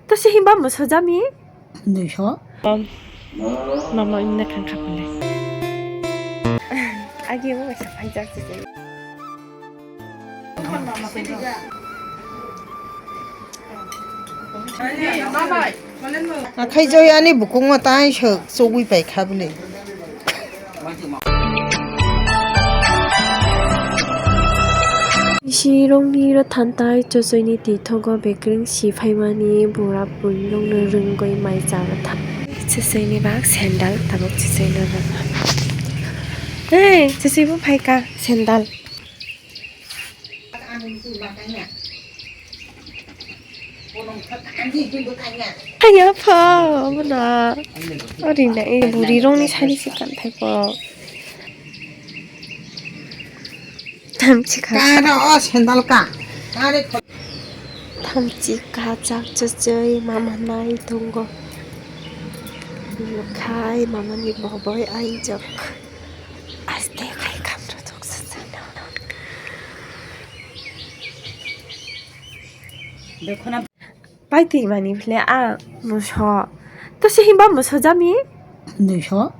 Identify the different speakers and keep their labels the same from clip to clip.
Speaker 1: 또 힘바 뭐 서자미?
Speaker 2: 늦어?
Speaker 1: 마마 있나 간 가볼래. 아기 뭐가 있어 반짝 주세요.
Speaker 2: khai chơi anh ấy bụng cũng mà tai sợ số quy phải khai bên này
Speaker 1: 시롱니로 탄타이 조소니 디토거 베크링 시파이마니 보라 불롱르 릉거이 마이자라타 치세니 박 샌달 타복 치세이너라 에이 치세이부 파이까 샌달 아이 아파 어머나 어린애 우리롱니 살이지 않다고 탐지
Speaker 2: 까라 샌들 까 까래
Speaker 1: 탐지 가작 저저이 마마나이 동거 카이 마마니 뭐보이 아이적 아스테 카이 감로 독서잖아
Speaker 2: देखो
Speaker 1: 바이트 이만이 플레 아 무셔 또 힘바 무서자미
Speaker 2: 늦어?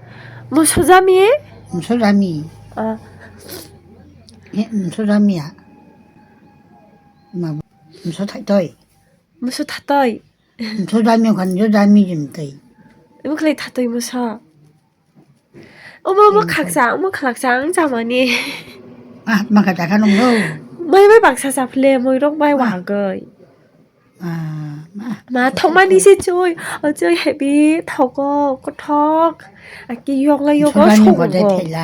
Speaker 1: 무서자미
Speaker 2: 무슨 사람이
Speaker 1: 아
Speaker 2: 무슨 사람이야 뭐 무슨 타이토이
Speaker 1: 무서 타떠이
Speaker 2: 무슨 사람이 관저 사람이 좀 떠이
Speaker 1: 이거 클레이 타떠이 무서 어머 각상 자마니
Speaker 2: 아 막아 자가는 거
Speaker 1: ไม่박사사 플레 뭐 이런 말 와거이 mà thông man đi xe chơi ở chơi hệ bi thầu có thóc à cái yong là yong có sủng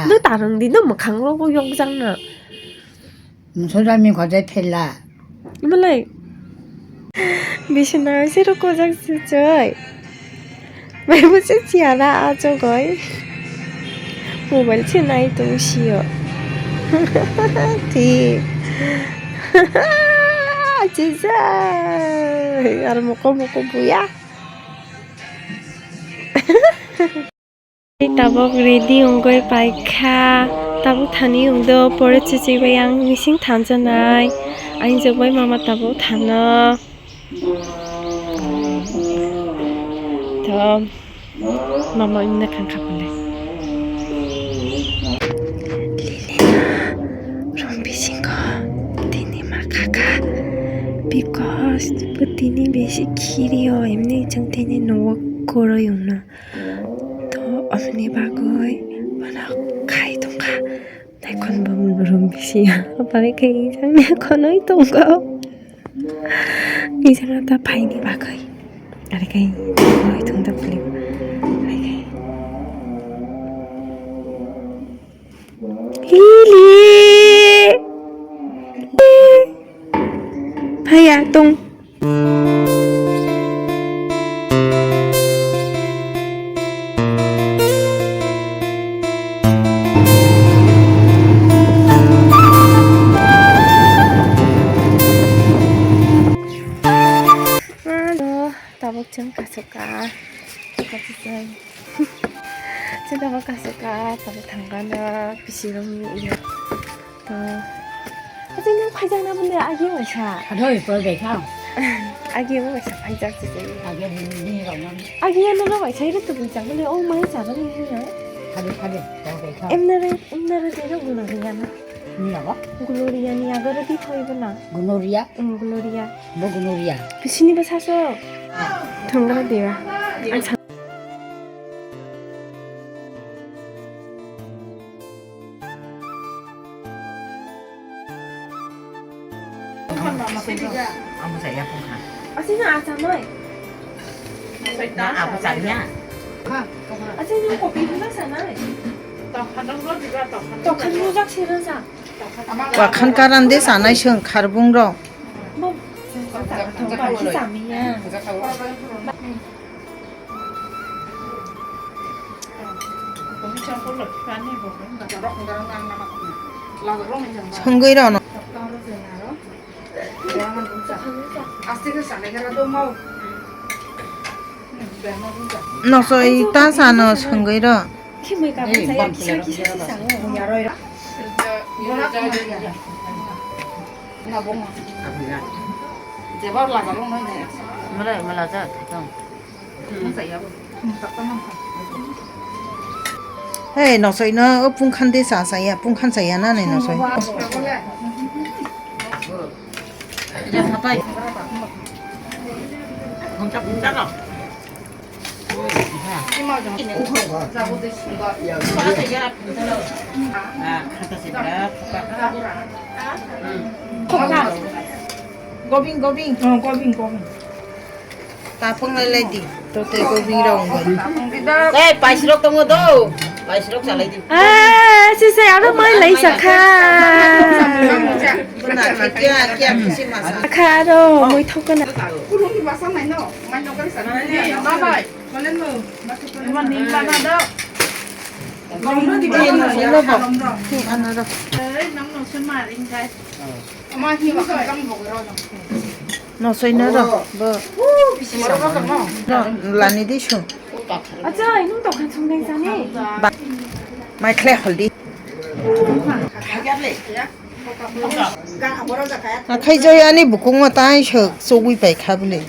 Speaker 1: nó tả rằng đi nó mà kháng nó có yong răng nè
Speaker 2: 무슨 사람이 과자 펠라
Speaker 1: nhưng mà lại bị xin nói sẽ được cô răng xe chơi mày muốn sẽ chia ra à cho gói mù bánh trên này东西哦thì 진짜 나를 먹고 뭐야? 따복 레디 온 거에 바이카 따복 타니 용도 버릇 지지고 양 미싱 탄잖아이 아니 저거에 마마 따복 타너 더 마마 있나 간 가볼래 리레나 롬비신 거 디니마 가가 because putini besi kirio emni changtene no koro yuna to amni bagoi bana khai tonga nai kon bam rum besi apare kai sang ne konoi tonga ni sang ta pai ni bagoi are kai koi tonga pli are kai hili Haya tung Halo, tabok jeng kasuka Kasih Cinta bak kasuka tabok tanggana bisirum iya 그냥 파장 나쁜데 아기 왜사?
Speaker 2: thôi rồi về không
Speaker 1: 아기 왜사 파장 주세요.
Speaker 2: 아기는 니 rồi ngon
Speaker 1: 아기야 너가 왜 이렇게 보이장 근데 많이 잘하는 거야?
Speaker 2: 가게 rồi về không
Speaker 1: 옛날에 내가 글로리아나.
Speaker 2: 뭐라고?
Speaker 1: 글로리아니 아가르디 토이구나.
Speaker 2: 고노리아?
Speaker 1: 응 글로리아.
Speaker 2: 뭐 고노리아?
Speaker 1: 비스니가 사서 동그라디야.
Speaker 2: ông sẽ ra không hả?
Speaker 1: 아저씨는 아잖아요.
Speaker 2: nó ảo có sẵn nhá
Speaker 1: 아저씨는 고기 부자잖아요. 떡한 부작 싫은사.
Speaker 2: và khăn caran đấy sáng nay sương khar bung rồi
Speaker 1: 뭐 정말 기사미야.
Speaker 2: 선거이라 너 nó rồi ta sao nó 선거이라
Speaker 1: khi mới gặp bây giờ 기사 sáng rồi.
Speaker 2: 제발 나가 놓네.
Speaker 3: 말라자 형
Speaker 2: Hey, nó soi nó pung khăn thế sao sai à? Pung khăn sai à này nó soi.
Speaker 3: 이제 가봐이 공짜 공짜로
Speaker 2: Gobin, gobin. Gobin. Ta pung lại đi. Tôi thấy gobin đâu rồi.
Speaker 3: 네 바이시록 동어도 바이시록 잘 lấy đi
Speaker 1: Chị sẽ áo đó mới lấy sạc kha.
Speaker 2: Bữa nào thì kia xin mà sao?
Speaker 1: Kha đâu, mới thâu cái này.
Speaker 2: Ăn nó đâu. Nó soi nó đâu. Bơ. Đó, là ní đi xuống.
Speaker 1: 아, 저 이놈 똑같은 청냉산이.
Speaker 2: Mai khẽ hol đi. Khai chơi anh ấy bụng mà tai sợ số quy bảy khá bự.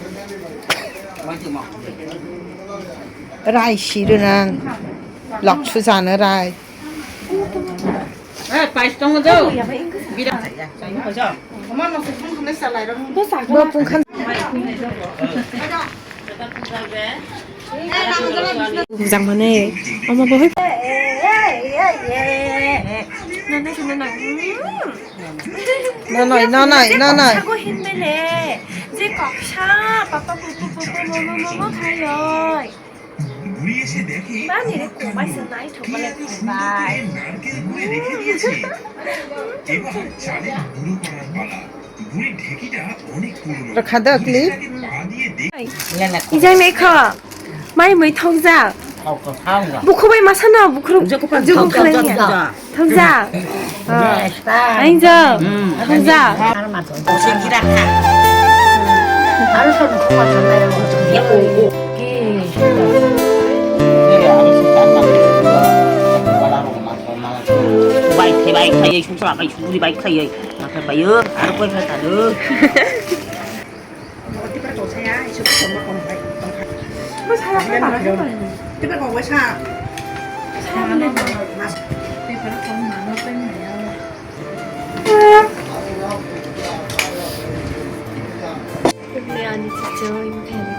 Speaker 2: Rai xí rồi nè. Lọc chú ra nữa rai.
Speaker 3: 네 바이시 동어도 미라
Speaker 2: Bơ pung khăn.
Speaker 1: 장만해. 엄마 뭐 할?
Speaker 2: Nó này.
Speaker 1: 하고 힘내네. 이제 꽉차. 빠빠 뿌뿌뿌뿌 뭐뭐뭐 가요. 많이 이렇게 맛있어 나이 정말 바이.
Speaker 2: Rồi khá được clip.
Speaker 1: 이장 메이커. 많이 뭐 통장.
Speaker 3: 하고 사온가
Speaker 1: 무코바이 마사나 무코로 무조건 칼레냐. 통장. 아니죠. 통장.
Speaker 3: 하나만 더 고생기라 하루 손은 코가 좋나요 좀 예쁘고 baik baik saya susah baik suri baik saya maka bayu ada pun saya tak ada
Speaker 1: 뭐 사람을 말하는 거야.
Speaker 2: Tiếp tục với sao?
Speaker 1: 근데 아니 진짜 임팬이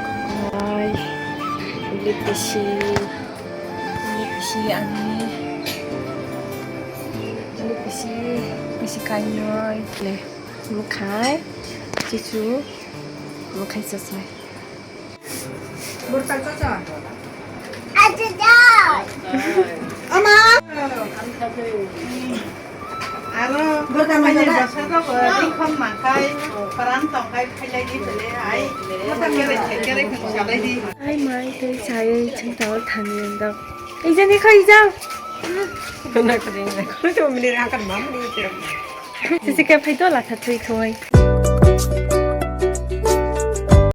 Speaker 1: 거의 올리피시 아니 올리피시 가이노이 네 루카이 지주 루카이 썼어요.
Speaker 2: Một tay cho trời. Bữa nào mình đã sang đó rồi đi không mà cái phản tổng cái lấy đi phải lấy ai. Nó thằng cái này cái này không chả lấy đi.
Speaker 1: 아이 마이들 잘 청담을 다니는다. 이제 니가 이장. 그날 그래. 그래도 우리 아까 마무리 좀. 지금 파이도 라타 트위 토이.